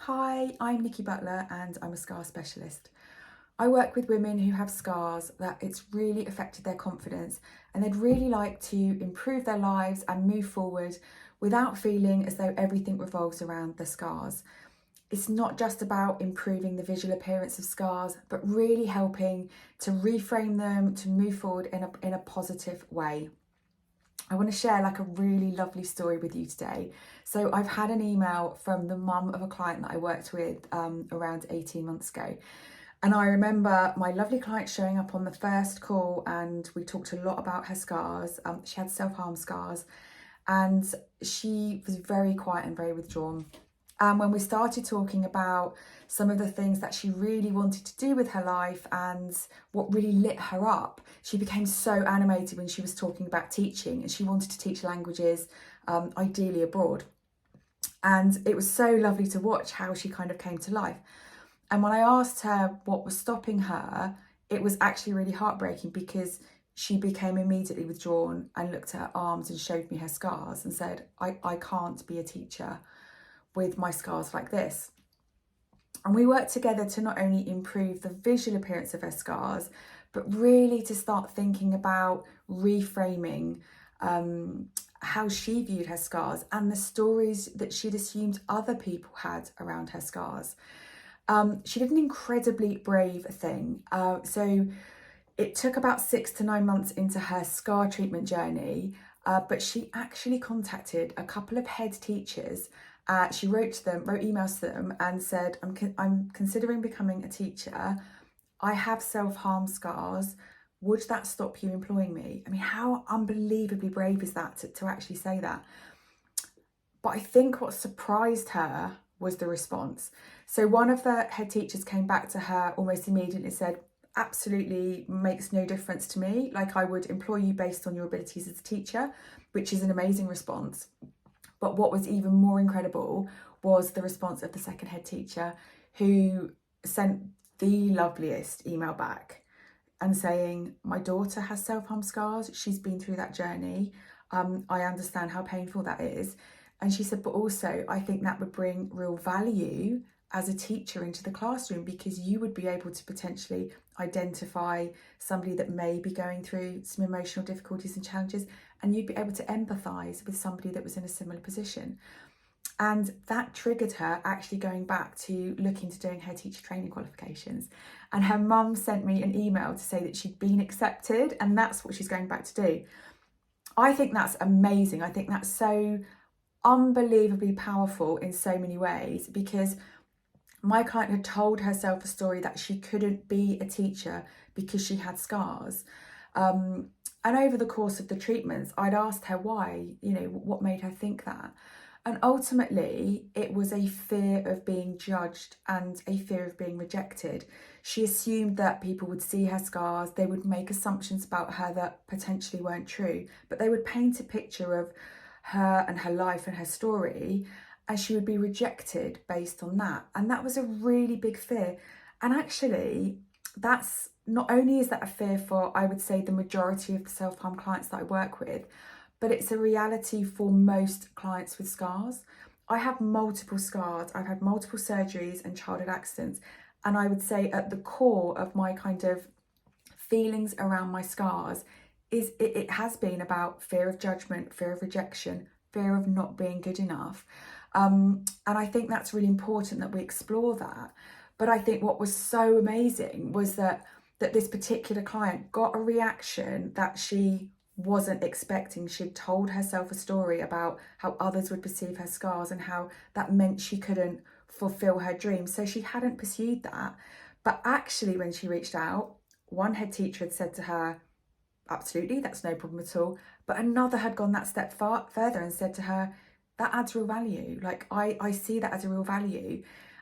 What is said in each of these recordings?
Hi, I'm Nikki Butler and I'm a scar specialist. I work with women who have scars that it's really affected their confidence and they'd really like to improve their lives and move forward without feeling as though everything revolves around the scars. It's not just about improving the visual appearance of scars, but really helping to reframe them to move forward in a positive way. I want to share like a really lovely story with you today. So I've had an email from the mum of a client that I worked with around 18 months ago. And I remember my lovely client showing up on the first call and we talked a lot about her scars. She had self-harm scars and she was very quiet and very withdrawn. And when we started talking about some of the things that she really wanted to do with her life and what really lit her up, she became so animated when she was talking about teaching, and she wanted to teach languages, ideally abroad. And it was so lovely to watch how she kind of came to life. And when I asked her what was stopping her, it was actually really heartbreaking because she became immediately withdrawn and looked at her arms and showed me her scars and said, I can't be a teacher with my scars like this. And we worked together to not only improve the visual appearance of her scars, but really to start thinking about reframing how she viewed her scars and the stories that she'd assumed other people had around her scars. She did an incredibly brave thing. So it took about 6 to 9 months into her scar treatment journey, but she actually contacted a couple of head teachers. She wrote emails to them and said, I'm considering becoming a teacher. I have self-harm scars. Would that stop you employing me? I mean, how unbelievably brave is that to actually say that? But I think what surprised her was the response. So one of the head teachers came back to her almost immediately and said, absolutely makes no difference to me. Like, I would employ you based on your abilities as a teacher, which is an amazing response. But what was even more incredible was the response of the second head teacher, who sent the loveliest email back and saying, my daughter has self-harm scars. She's been through that journey. I understand how painful that is. And she said, but also I think that would bring real value as a teacher into the classroom, because you would be able to potentially identify somebody that may be going through some emotional difficulties and challenges, and you'd be able to empathise with somebody that was in a similar position. And that triggered her actually going back to look into doing her teacher training qualifications. And her mum sent me an email to say that she'd been accepted and that's what she's going back to do. I think that's amazing. I think that's so unbelievably powerful in so many ways, because my client had told herself a story that she couldn't be a teacher because she had scars. And over the course of the treatments, I'd asked her why, what made her think that. And ultimately, it was a fear of being judged and a fear of being rejected. She assumed that people would see her scars, they would make assumptions about her that potentially weren't true, but they would paint a picture of her and her life and her story, and she would be rejected based on that. And that was a really big fear. And actually, that's not only is that a fear for, I would say, the majority of the self-harm clients that I work with, but it's a reality for most clients with scars. I have multiple scars. I've had multiple surgeries and childhood accidents. And I would say at the core of my kind of feelings around my scars is it has been about fear of judgment, fear of rejection, fear of not being good enough. And I think that's really important that we explore that. But I think what was so amazing was that this particular client got a reaction that she wasn't expecting. She'd told herself a story about how others would perceive her scars and how that meant she couldn't fulfill her dreams. So she hadn't pursued that. But actually, when she reached out, one head teacher had said to her, absolutely, that's no problem at all. But another had gone that step further and said to her, that adds real value. Like, I see that as a real value.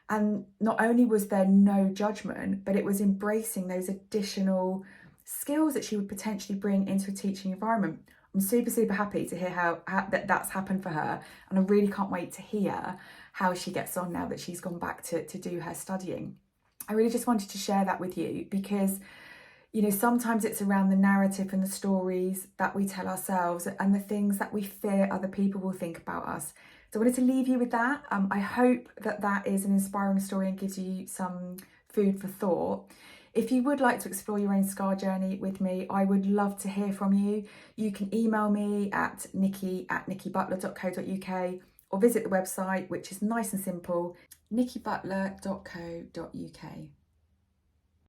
And not only was there no judgment, but it was embracing those additional skills that she would potentially bring into a teaching environment. I'm super, super happy to hear how that's happened for her. And I really can't wait to hear how she gets on now that she's gone back to do her studying. I really just wanted to share that with you because, sometimes it's around the narrative and the stories that we tell ourselves and the things that we fear other people will think about us. So I wanted to leave you with that. I hope that that is an inspiring story and gives you some food for thought. If you would like to explore your own scar journey with me, I would love to hear from you. You can email me at nikki@nikkibutler.co.uk or visit the website, which is nice and simple, nikkibutler.co.uk.